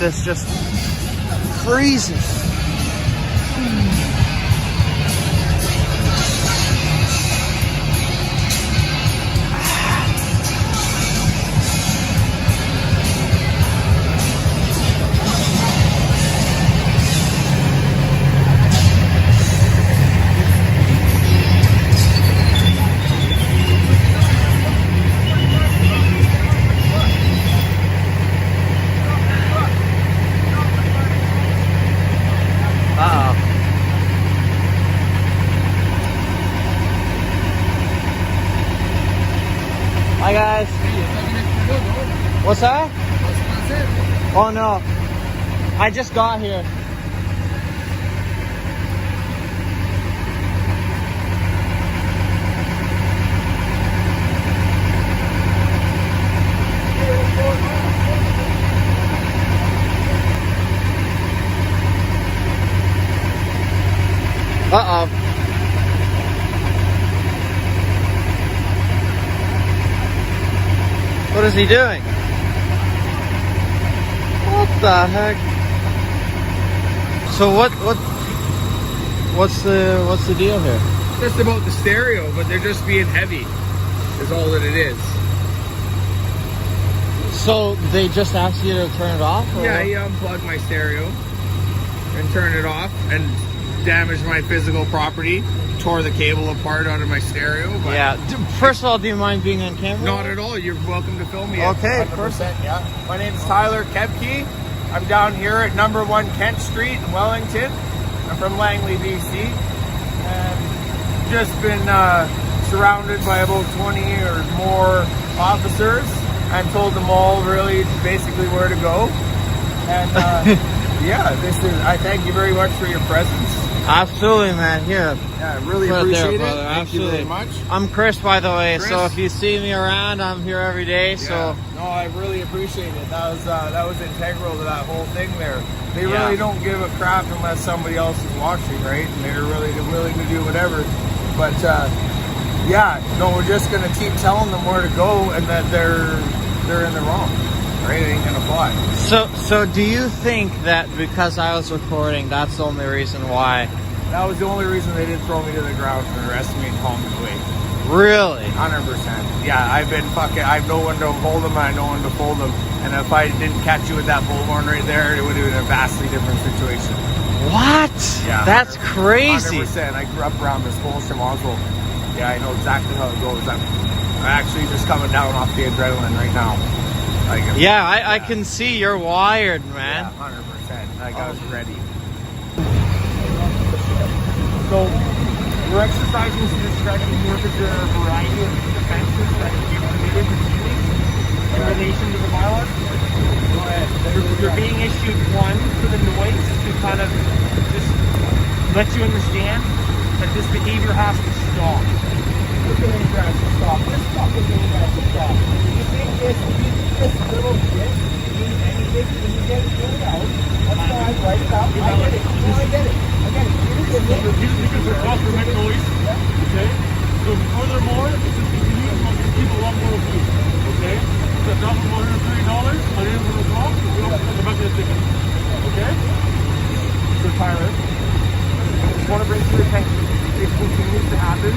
this just freezes. Hi guys. What's that? Oh no, I just got here. Uh-oh. What is he doing? What the heck? So what's the deal here? Just about the stereo, but they're just being heavy is all that it is. So they just asked you to turn it off? Or Yeah, he unplugged my stereo and turned it off and damaged my physical property. Tore the cable apart out of my stereo. But yeah. First of all, do you mind being on camera? Not at all. You're welcome to film me. Okay, 100%. Yeah. My name's Tyler Kepke. I'm down here at number 1 Kent Street in Wellington. I'm from Langley, BC, and just been surrounded by about 20 or more officers. and told them all really basically where to go. And yeah, I thank you very much for your presence. Absolutely, man. Here. Yeah, I really appreciate it. Brother. Thank you very much. I'm Chris, by the way. Chris. So if you see me around, I'm here every day. Yeah. So no, I really appreciate it. That was integral to that whole thing there. They really don't give a crap unless somebody else is watching, right? And they're really willing to do whatever. But yeah, no, we're just gonna keep telling them where to go and that they're in the wrong. Right? It ain't gonna fly. So do you think that because I was recording, that's the only reason why? That was the only reason they didn't throw me to the ground and arrest me and call me away. Really? 100%. Yeah, I have no one to hold them and I have no one to fold them. And if I didn't catch you with that bullhorn right there, it would have been a vastly different situation. What? Yeah. That's crazy. 100%. I grew up around this whole Oswald. Yeah, I know exactly how it goes. I'm actually just coming down off the adrenaline right now. I can see you're wired, man. Yeah, 100%. I was ready. So, we're exercising some discretion here because there are a variety of offenses that you committed this evening in relation to the bylaws. Go ahead. You're being issued one for the noise to kind of just let you understand that this behavior has to stop. This behavior has to stop. This fucking behavior has to stop. You think this little bit means anything when you get it out? That's why I write it up. I get it. No, I get it. Because they're off for make noise. Okay? So furthermore, this is continuing to keep a lot more of you. Okay? So it's not for $130. I didn't want to talk. We don't have to back to the ticket. Okay? So Tyler, I just want to bring to your attention. It continues to happen.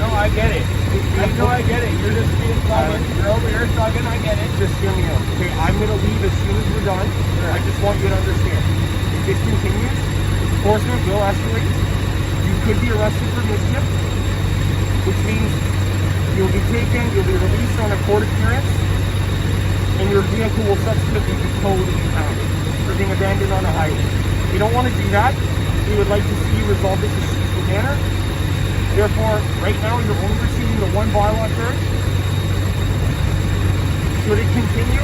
No, I get it. I get it. You're just being stubborn. You're over here stubborn. I get it. Just hear me out. Okay, I'm going to leave as soon as we're done. Sure. I just want you to understand. If this continues, enforcement will escalate. You could be arrested for mischief, which means you'll be released on a court appearance, and your vehicle will subsequently be towed and impounded for being abandoned on a highway. We don't want to do that. We would like to see you resolve this in a peaceful manner. Therefore, right now you're only receiving the one bylaw charge. Should it continue,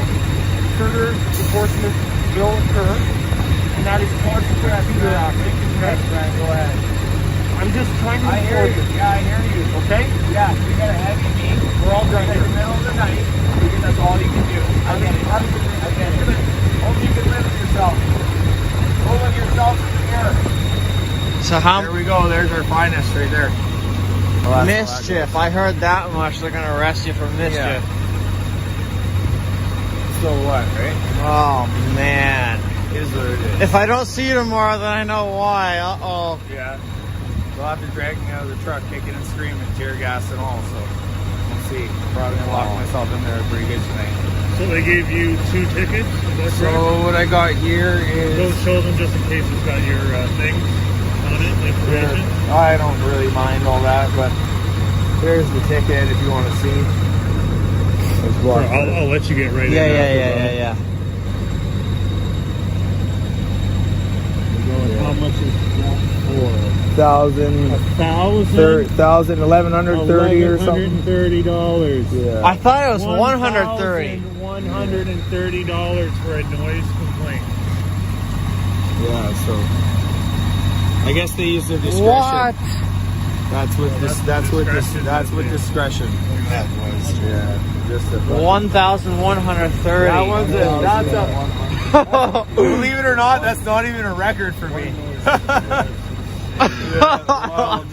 further enforcement will occur, and that is consequence to your action. Okay, Brian, go ahead. I'm just trying to inform you. Yeah, I hear you. Okay? Yeah, you got a heavy knee. We're all done here. In the middle of the night, because that's all you can do. I get it. I get it. Only you can live with yourself. Go with yourself in the mirror. So how? There we go. There's our finest right there. Well, mischief. I heard that much. They're gonna arrest you for mischief. Yeah. So what, right? Oh man. Is what it is. If I don't see you tomorrow, then I know why. Uh-oh. Yeah. They'll have to drag me out of the truck, kicking and screaming, tear gas and all. So we'll see. Probably gonna lock myself in there pretty good tonight. So they gave you 2 tickets? Is that So correct? what I got here is. Don't show them just in case it's got your thing on it, information. I don't really mind all that, but here's the ticket if you want to see. Sure, I'll let you get right in. Yeah. How much is that for? 1,000, 1,130 or something. $1,130. Yeah. I thought it was 130. $130 for a noise complaint. Yeah, so I guess they use their discretion. What? That's with that's with discretion. That was. Yeah, just a 1,130. That one's that's a believe it or not, that's not even a record for me. Yeah, wow.